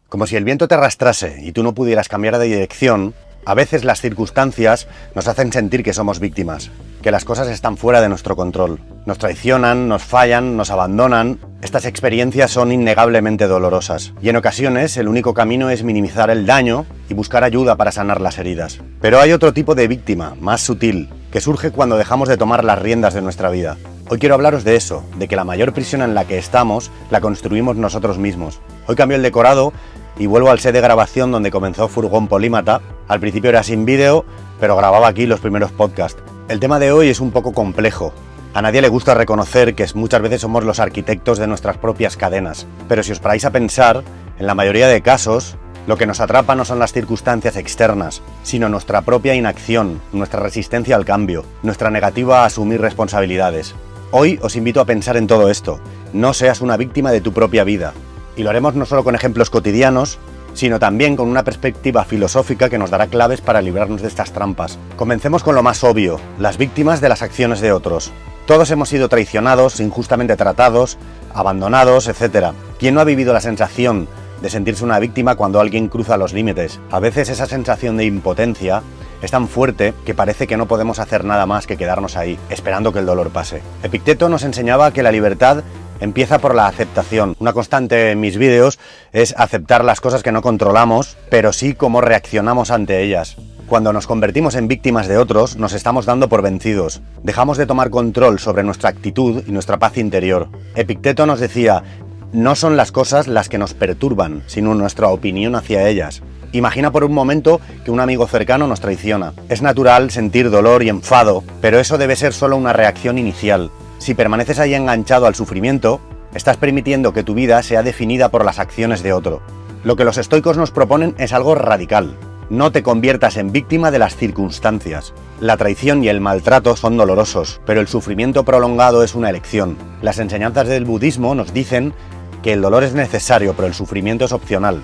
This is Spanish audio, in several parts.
Como si el viento te arrastrase y tú no pudieras cambiar de dirección, a veces las circunstancias nos hacen sentir que somos víctimas, que las cosas están fuera de nuestro control. Nos traicionan, nos fallan, nos abandonan. Estas experiencias son innegablemente dolorosas y en ocasiones el único camino es minimizar el daño y buscar ayuda para sanar las heridas. Pero hay otro tipo de víctima, más sutil, que surge cuando dejamos de tomar las riendas de nuestra vida. Hoy quiero hablaros de eso, de que la mayor prisión en la que estamos la construimos nosotros mismos. Hoy cambio el decorado y vuelvo al set de grabación donde comenzó Furgón Polímata. Al principio era sin vídeo, pero grababa aquí los primeros podcasts. El tema de hoy es un poco complejo. A nadie le gusta reconocer que muchas veces somos los arquitectos de nuestras propias cadenas. Pero si os paráis a pensar, en la mayoría de casos, lo que nos atrapa no son las circunstancias externas, sino nuestra propia inacción, nuestra resistencia al cambio, nuestra negativa a asumir responsabilidades. Hoy os invito a pensar en todo esto. No seas una víctima de tu propia vida. Y lo haremos no solo con ejemplos cotidianos, sino también con una perspectiva filosófica que nos dará claves para librarnos de estas trampas. Comencemos con lo más obvio, las víctimas de las acciones de otros. Todos hemos sido traicionados, injustamente tratados, abandonados, etc. ¿Quién no ha vivido la sensación de sentirse una víctima cuando alguien cruza los límites? A veces esa sensación de impotencia es tan fuerte que parece que no podemos hacer nada más que quedarnos ahí, esperando que el dolor pase. Epicteto nos enseñaba que la libertad empieza por la aceptación. Una constante en mis vídeos es aceptar las cosas que no controlamos, pero sí cómo reaccionamos ante ellas. Cuando nos convertimos en víctimas de otros, nos estamos dando por vencidos. Dejamos de tomar control sobre nuestra actitud y nuestra paz interior. Epicteto nos decía, no son las cosas las que nos perturban, sino nuestra opinión hacia ellas. Imagina por un momento que un amigo cercano nos traiciona. Es natural sentir dolor y enfado, pero eso debe ser solo una reacción inicial. Si permaneces ahí enganchado al sufrimiento, estás permitiendo que tu vida sea definida por las acciones de otro. Lo que los estoicos nos proponen es algo radical. No te conviertas en víctima de las circunstancias. La traición y el maltrato son dolorosos, pero el sufrimiento prolongado es una elección. Las enseñanzas del budismo nos dicen que el dolor es necesario, pero el sufrimiento es opcional.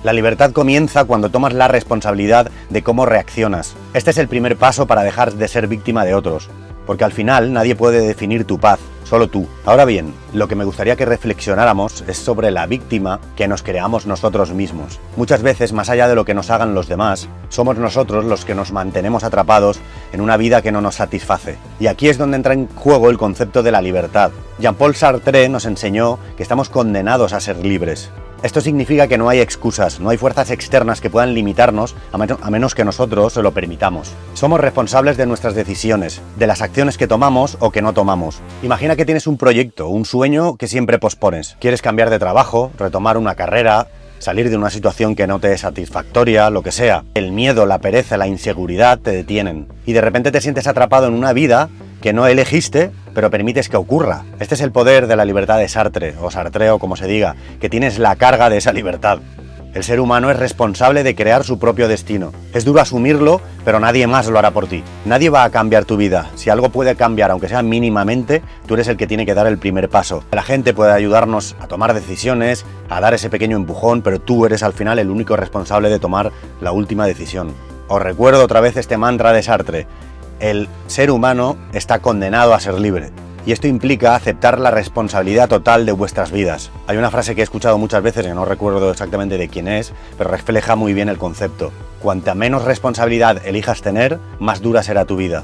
La libertad comienza cuando tomas la responsabilidad de cómo reaccionas. Este es el primer paso para dejar de ser víctima de otros, porque al final nadie puede definir tu paz, solo tú. Ahora bien, lo que me gustaría que reflexionáramos es sobre la víctima que nos creamos nosotros mismos. Muchas veces, más allá de lo que nos hagan los demás, somos nosotros los que nos mantenemos atrapados en una vida que no nos satisface. Y aquí es donde entra en juego el concepto de la libertad. Jean-Paul Sartre nos enseñó que estamos condenados a ser libres. Esto significa que no hay excusas, no hay fuerzas externas que puedan limitarnos a menos que nosotros se lo permitamos. Somos responsables de nuestras decisiones, de las acciones que tomamos o que no tomamos. Imagina que tienes un proyecto, un sueño que siempre pospones. Quieres cambiar de trabajo, retomar una carrera, salir de una situación que no te es satisfactoria, lo que sea. El miedo, la pereza, la inseguridad te detienen. Y de repente te sientes atrapado en una vida que no elegiste, pero permites que ocurra. Este es el poder de la libertad de Sartre, o Sartre o como se diga, que tienes la carga de esa libertad. El ser humano es responsable de crear su propio destino. Es duro asumirlo, pero nadie más lo hará por ti. Nadie va a cambiar tu vida. Si algo puede cambiar, aunque sea mínimamente, tú eres el que tiene que dar el primer paso. La gente puede ayudarnos a tomar decisiones, a dar ese pequeño empujón, pero tú eres al final el único responsable de tomar la última decisión. Os recuerdo otra vez este mantra de Sartre. El ser humano está condenado a ser libre. Y esto implica aceptar la responsabilidad total de vuestras vidas. Hay una frase que he escuchado muchas veces, que no recuerdo exactamente de quién es, pero refleja muy bien el concepto. Cuanta menos responsabilidad elijas tener, más dura será tu vida.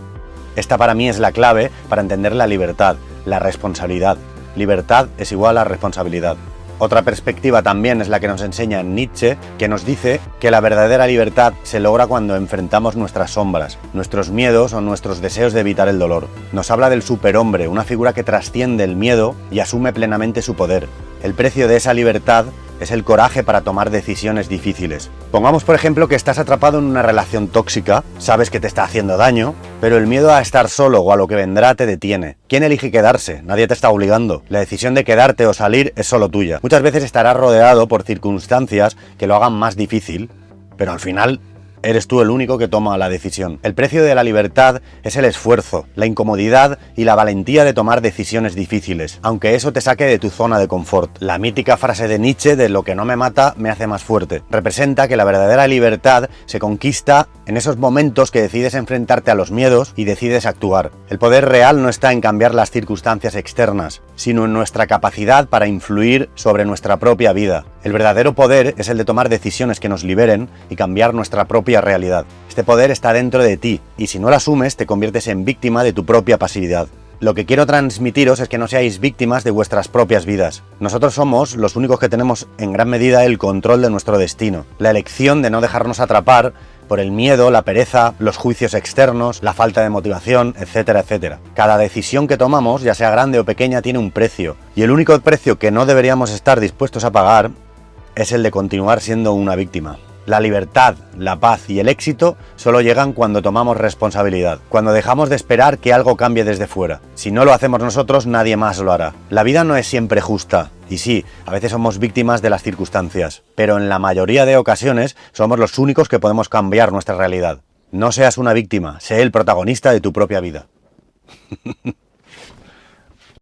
Esta para mí es la clave para entender la libertad, la responsabilidad. Libertad es igual a responsabilidad. Otra perspectiva también es la que nos enseña Nietzsche, que nos dice que la verdadera libertad se logra cuando enfrentamos nuestras sombras, nuestros miedos o nuestros deseos de evitar el dolor. Nos habla del superhombre, una figura que trasciende el miedo y asume plenamente su poder. El precio de esa libertad es el coraje para tomar decisiones difíciles. Pongamos, por ejemplo, que estás atrapado en una relación tóxica, sabes que te está haciendo daño, pero el miedo a estar solo o a lo que vendrá te detiene. ¿Quién elige quedarse? Nadie te está obligando. La decisión de quedarte o salir es solo tuya. Muchas veces estarás rodeado por circunstancias que lo hagan más difícil, pero al final eres tú el único que toma la decisión. El precio de la libertad es el esfuerzo, la incomodidad y la valentía de tomar decisiones difíciles, aunque eso te saque de tu zona de confort. La mítica frase de Nietzsche de lo que no me mata me hace más fuerte representa que la verdadera libertad se conquista en esos momentos que decides enfrentarte a los miedos y decides actuar. El poder real no está en cambiar las circunstancias externas, sino en nuestra capacidad para influir sobre nuestra propia vida. El verdadero poder es el de tomar decisiones que nos liberen y cambiar nuestra propia realidad. Este poder está dentro de ti, y si no lo asumes, te conviertes en víctima de tu propia pasividad. Lo que quiero transmitiros es que no seáis víctimas de vuestras propias vidas. Nosotros somos los únicos que tenemos en gran medida el control de nuestro destino, la elección de no dejarnos atrapar por el miedo, la pereza, los juicios externos, la falta de motivación, etcétera, etcétera. Cada decisión que tomamos, ya sea grande o pequeña, tiene un precio, y el único precio que no deberíamos estar dispuestos a pagar es el de continuar siendo una víctima. La libertad, la paz y el éxito solo llegan cuando tomamos responsabilidad, cuando dejamos de esperar que algo cambie desde fuera. Si no lo hacemos nosotros, nadie más lo hará. La vida no es siempre justa, y sí, a veces somos víctimas de las circunstancias, pero en la mayoría de ocasiones somos los únicos que podemos cambiar nuestra realidad. No seas una víctima, sé el protagonista de tu propia vida.